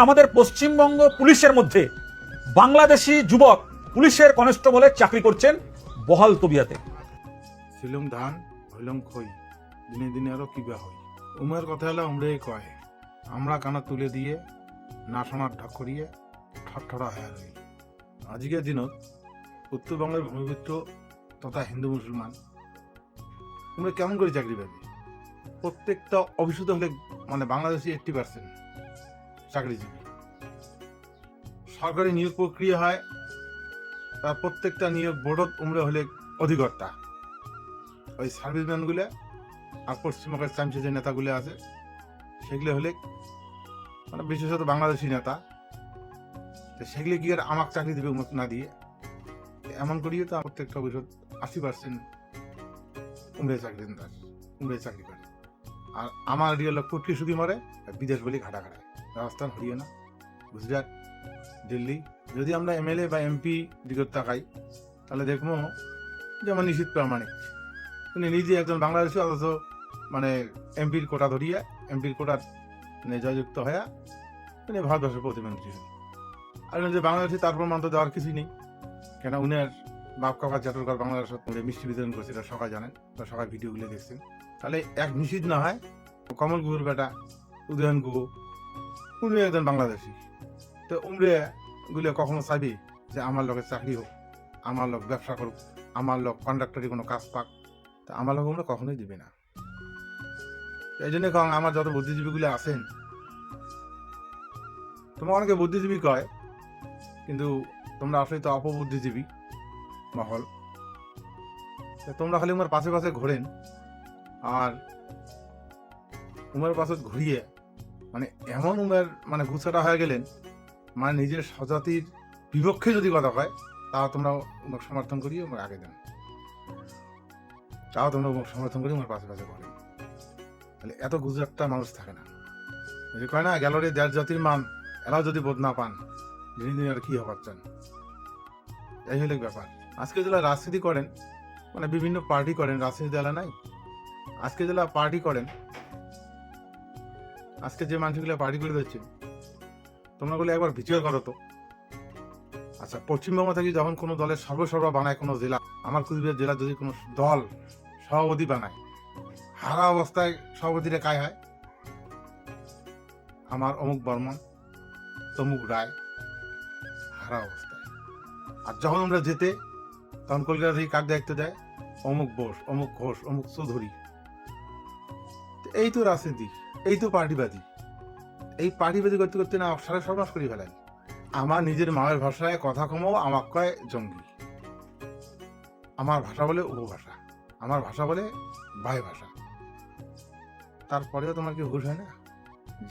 আমাদের পশ্চিমবঙ্গ পুলিশের মধ্যে বাংলাদেশি যুবক পুলিশের কনস্টেবলের চাকরি করছেন বহাল তবিয়াতে। ছিলুম ধান হইলম খই, দিনে দিনে আরো কিবা হই। উমের কথা হলো উমরেই কয়, আমরা কানা তুলে দিয়ে না শোনার ঢক করিয়ে ঠট্টরা হয়ে রই। আজকের দিনত উত্তরবঙ্গের ভূমিপুত্র তথা হিন্দু মুসলমান তোমরা কেমন করে চাকরি পাবে? প্রত্যেকটা অফিসে হলে বাংলাদেশি 80% চাকরিজীবী। সরকারি নিয়োগ প্রক্রিয়া হয়, তার প্রত্যেকটা নিয়োগ বোর্ডত উমরে হলে অধিকর্তা। ওই সার্ভিসম্যানগুলো আর পশ্চিমবঙ্গের চামচে যে নেতাগুলো আছে সেগুলো হলে বিশেষত বাংলাদেশি নেতা, তো সেগুলি কি আর আমাকে চাকরি দেবে না দিয়ে? এমন করিয়ে তো প্রত্যেকটা অফিসত 80% উমরে চাকরি করে। আর আমার রিয়েল কুটকি শুধু মরে বিদেশ বলি ঘাটা ঘাটায়। রাজস্থান, হরিয়ানা, গুজরাট, দিল্লি। যদি আমরা এমএলএ বা এমপি দিকে তাকাই তাহলে দেখবো যেমন নিশীথ প্রামাণিক, উনি নিজে একজন বাংলাদেশি, অথচ এমপির কোটা ধরিয়ে এমপির কোটার জয়যুক্ত হয়ে উনি ভারতবর্ষের প্রতিমন্ত্রী হন। আর যে বাংলাদেশি তার প্রমাণ তো দেওয়ার কিছুই নেই, কেন উনার বাপ কাকা চাটুরকার বাংলাদেশত মিষ্টি বিতরণ করছে, এটা সবাই জানেন বা সবাই ভিডিওগুলো দেখছেন। তাহলে এক নিশীথ না হয় কমল গুহুর বেটা উদয়ন গুহ, উনি একজন বাংলাদেশি। তো উমরে গুলো কখনো চাইবে যে আমার লোকের চাকরি হোক, আমার লোক ব্যবসা করুক, আমার লোক কন্ডাক্টরি কোনো কাজ পাক? তা আমার লোক আমরা কখনোই দিবে না। এই জন্য আমার যত বুদ্ধিজীবীগুলো আছেন, তোমরা অনেকে বুদ্ধিজীবী কয়, কিন্তু তোমরা আসলে তো অপবুদ্ধিজীবী মহল। তোমরা খালি উমার পাশে পাশে ঘোরেন, আর উমার পাশে ঘুরিয়ে এমন উমের গুছাটা হয়ে গেলেন, নিজের স্বজাতির বিপক্ষে যদি কথা হয় তাও তোমরা সমর্থন করিয়ে আগে দেন, তাও তোমরা সমর্থন করি আমার পাশে পাশে ঘোরেন। তাহলে এত গুজরাটটা মানুষ থাকে না। যদি কয় না গ্যালারি দেড় জাতির মান, এরাও যদি বোধ না পান দিন দিন আর কি হবার চান? এই হলে ব্যাপার। আজকে যারা রাজনীতি করেন, বিভিন্ন পার্টি করেন, রাজনীতি দেওয়া নাই। আজকে যারা পার্টি করেন, আজকে যে মানুষগুলো পার্টি করে দিচ্ছে, তোমরা বলে একবার বিচার করো তো। আচ্ছা, পশ্চিমবঙ্গ থেকে যখন কোনো দলের সর্বসর্বা বানায় কোনো জেলা, আমার কুচবিহার জেলা যদি কোনো দল সভাপতি বানায়, হারা অবস্থায় সভাপতিরা কায় হয়, আমার অমুক বর্মন, তমুক রায়, হারা অবস্থায়। আর যখন আমরা যেতে, তখন কলকাতা থেকে কাক দায়িত্ব দেয় অমুক বোস, অমুক ঘোষ, অমুক চৌধুরী। এই তো রাজনীতি, এই তো পার্টিবাদী। এই পার্টিবাদী করতে করতে না সারা সর্বনাশ করে ফেলেন। আমার নিজের মায়ের ভাষায় কথা কমও আমাকে কয় জঙ্গি। আমার ভাষা বলে উপভাষা, আমার ভাষা বলে ভাই ভাষা। তারপরেও তোমার কি হুশ হয় না?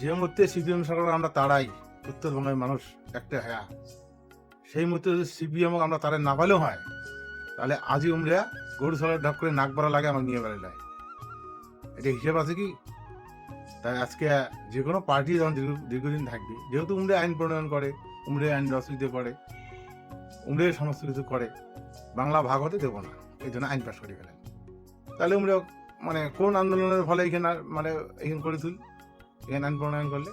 যে মুহূর্তে সিপিএম সরকার আমরা তাড়াই, উত্তরবঙ্গের মানুষ একটা হ্যাঁ, সেই মুহূর্তে যদি সিপিএম আমরা তারা না পালেও হয়, তাহলে আজই উমরা গরু ছড়ার ঢক করে নাক বাড়া লাগে আমার নিয়ে বেড়ায়। এটা হিসেব আছে কি? তাই আজকে যে কোনো পার্টি যখন দীর্ঘদিন থাকবে, যেহেতু উমরে আইন প্রণয়ন করে, উমরে আইন রচয়িত করে, উমরে সমস্ত কিছু করে, বাংলা ভাগ হতে দেবো না, এই জন্য আইন পাশ করে ফেলেন। তাহলে উমরে কোন আন্দোলনের ফলে এখানে এখানে করে তুল, এখানে আইন প্রণয়ন করলে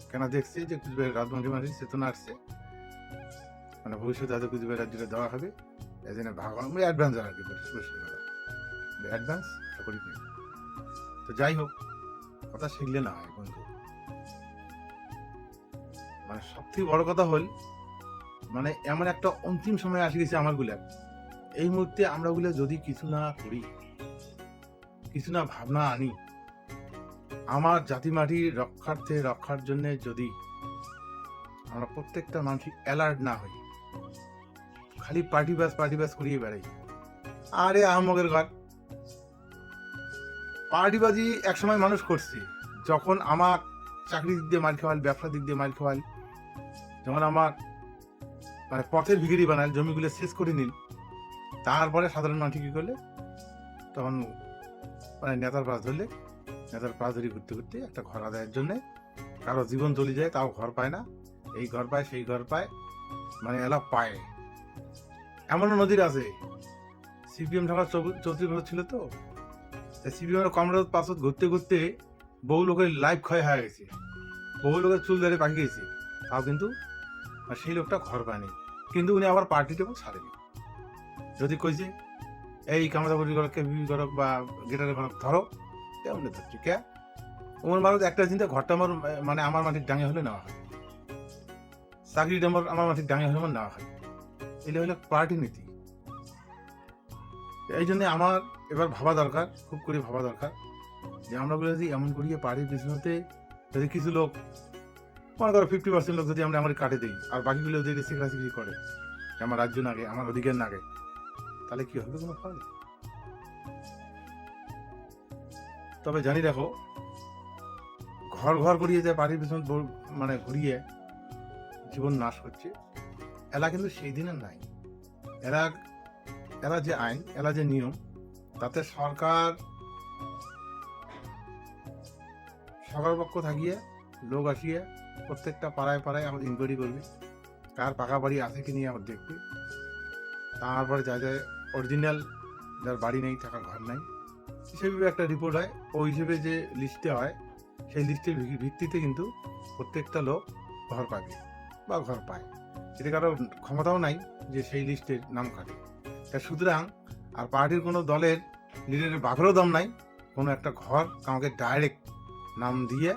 কেন দেখছি যে কুচবিহার রাজমন্ত্রী মানুষ চেতনা আসছে, ভবিষ্যতে হয়তো কুচবিহার রাজ্যটা দেওয়া হবে, এই জন্য ভাগ অ্যাডভান্স আর কি অ্যাডভান্স করি। তো যাই হোক, কথা শিখলে না হয় বন্ধু। সব থেকে বড় কথা হল এমন একটা অন্তিম সময় আসে গেছে আমার গুলা, এই মুহূর্তে আমরা ওগুলো যদি কিছু না করি, কিছু না ভাবনা আনি, আমার জাতি মাটি রক্ষার জন্য যদি আমরা প্রত্যেকটা মানুষ অ্যালার্ট না হই, খালি পার্টি ব্যাস করিয়ে বেড়াই, আরে আহমগের ঘর। পার্টিবাজি একসময় মানুষ করছে, যখন আমার চাকরি দিক দিয়ে মার খাওয়াল, ব্যবসা দিক দিয়ে মার খাওয়াল, যখন আমার পথের ভিখারি বানাল, জমিগুলো শেষ করে নিল, তারপরে সাধারণ মানুষ কি করলে, তখন নেতার পাশ ধরলে, নেতার পাশ ধরে ঘুরতে ঘুরতে একটা ঘর আদায়ের জন্য কারো জীবন চলে যায়, তাও ঘর পায় না, এই ঘর পায় সেই ঘর পায়, এলা পায়। এমনও নদীর আছে, সিপিএম ঢাকা 34 বছর ছিল, তো সিপিএম কমরেড পাশত ঘুরতে ঘুরতে বহু লোকের লাইফ ক্ষয় হয়ে গেছে। বহু লোকের চুল ধরে পাকি গেছে, তাও কিন্তু আর সেই লোকটা ঘর পায়নি, কিন্তু উনি আবার পার্টিটাও ছাড়েনি। যদি কইছে এই কামাদাবুরি করো, কেবি করো বা গিটারে ঘর ধরো, কেমন ধরছি কে ওমর মানুষ একটা চিন্তা, ঘরটা আমার মানে আমার মাটির ডাঙে হলে নেওয়া হয়, চাকরিটা আমার মাটির ডাঙে হলে আমার নেওয়া হয়। এটা হলো পার্টি নীতি। এই জন্য আমার এবার ভাবা দরকার, খুব করে ভাবা দরকার, যে আমরা যদি এমন করিয়ে পার্টির পিছনেতে যদি কিছু লোক, মনে করো 50% লোক যদি আমরা আমার কাটে দিই, আর বাকিগুলো যদি সিকড়াসিকড়ি করে যে আমার রাজ্য নাগে, আমার অধিকার নাগে, তাহলে কি হবে কোনো ফল? তবে জানি রাখো, ঘর ঘর করিয়ে যে পার্টির পিছনে মানে ঘুরিয়ে জীবন নাশ করছে, এলা কিন্তু সেই দিনের নাই। এরা এরা যে আইন, এরা যে নিয়ম, তাতে সরকার পক্ষ থাকিয়ে লোক আসিয়ে প্রত্যেকটা পাড়ায় পাড়ায় আমার ইনকোয়ারি করবে, কার পাকা বাড়ি আছে কি নিয়ে আমার দেখবে। তারপরে যা যায় অরিজিনাল, যার বাড়ি নেই, থাকার ঘর নাই, হিসেবে একটা রিপোর্ট হয়, ওই হিসেবে যে লিস্টে হয়, সেই লিস্টের ভিত্তিতে কিন্তু প্রত্যেকটা লোক ঘর পাবে বা ঘর পায়। এটা কারো ক্ষমতাও নাই যে সেই লিস্টের নাম কাটে। তা সুতরাং আর পার্টির কোনো দলের লিডারের বাঘেরও দম নাই কোনো একটা ঘর আমাকে ডাইরেক্ট নাম দিয়ে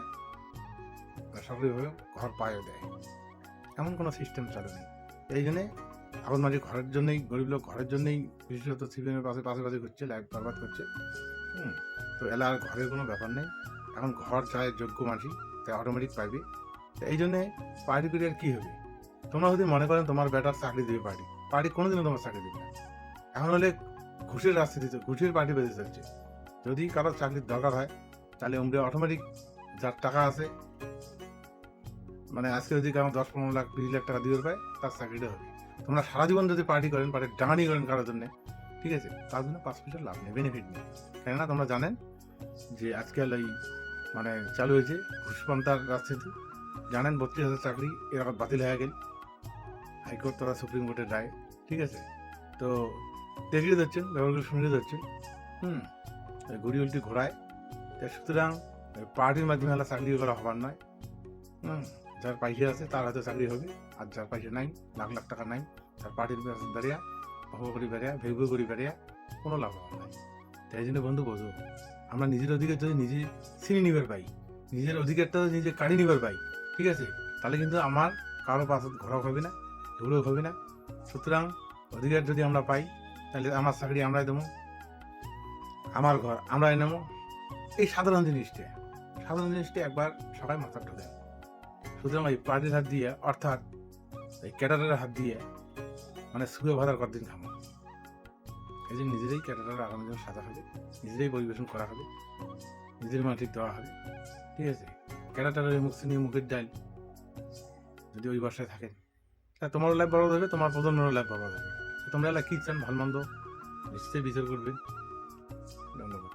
সরকারিভাবে ঘর পায়ও দেয়, এমন কোনো সিস্টেম চালু নেই। এই জন্যে এখন মাঝে ঘরের জন্যই, গরিব লোক ঘরের জন্যই বিশেষত সিপিএমের পাশে পাশে ঘুরছে, লাইফ বরবাদ করছে। তো এলা আর ঘরের কোনো ব্যাপার নেই, এখন ঘর চায় যোগ্য মাঝি, তাই অটোমেটিক পাইবে। এই জন্যে পার্টি করে আর কী হবে? তোমরা যদি মনে করেন তোমার বেটার চাকরি দেবে পার্টি কোনোদিনও তোমার চাকরি দেবে না। এখন হলে ঘুষের রাজনীতি, ঘুষের পার্টি বেঁধে চলছে। যদি কারোর চাকরির দরকার হয়, তাহলে উমরে অটোমেটিক যার টাকা আছে, মানে আজকে যদি কারো 10-15 লাখ 20 লাখ টাকা দিয়ে পায়, তার চাকরিটা হবে। তোমরা সারা জীবন যদি পার্টি করেন, পার্টির ডাঙানি করেন কারোর জন্য, ঠিক আছে, তার জন্য 5 পয়সার লাভ নেই, বেনিফিট নেই। কেননা তোমরা জানেন যে আজকাল এই মানে চালু হয়েছে ঘুষপন্থার রাজনীতি। জানেন 32,000 চাকরি এরকম বাতিল হয়ে গেল হাইকোর্ট তথা সুপ্রিম কোর্টের রায়, ঠিক আছে। তো দেখলে ধরছেন, ব্যাপারগুলো শুনলে ধরছেন, ঘুরি উল্টি ঘোরায়। তাই সুতরাং পার্টির মাধ্যমে হলে চাকরি করা হবার নয়। যার পয়সা আছে তার হয়তো চাকরি হবে, আর যার পয়সা নাই, লাখ লাখ টাকা নাই, তার পার্টির বেড়িয়া ভব করি বেড়িয়া ভেগু করি বেড়িয়া কোনো লাভ হওয়ার নাই। তাই জন্য বন্ধু বোঝো, আমরা নিজের অধিকার যদি নিজে ছিনে নিবার পাই, নিজের অধিকারটা যদি নিজে কাড়ি নিবার পাই, ঠিক আছে, তাহলে কিন্তু আমার কারো পাশে ঘোরা হবে না, ধুলো হবে না। সুতরাং অধিকার যদি আমরা পাই, তাহলে আমার চাকরি আমরাই দেবো, আমার ঘর আমরাই নেবো। এই সাধারণ জিনিসটা একবার সবাই মাথা ঢোকেন। সুতরাং এই পার্টির হাত দিয়ে, অর্থাৎ এই ক্যাডারের হাত দিয়ে মানে সুয়ে ভাতার কতদিন খামো। এই যে নিজেরাই ক্যাডারের আগামী দিন সাজা হবে, নিজেরাই পরিবেশন করা হবে, নিজের মাটিক দেওয়া হবে, ঠিক আছে। ক্যাডারের মুখ নিয়ে মুখের ডাল যদি ওই বাসায় থাকেন, তাহলে তোমারও লাইফ বরবাদ হবে, তোমার প্রজন্মেরও লাইফ বরবাদ হবে। তোমরা এলা কি চান, ভালো মন্দ নিশ্চয়ই বিচার করবে। ধন্যবাদ।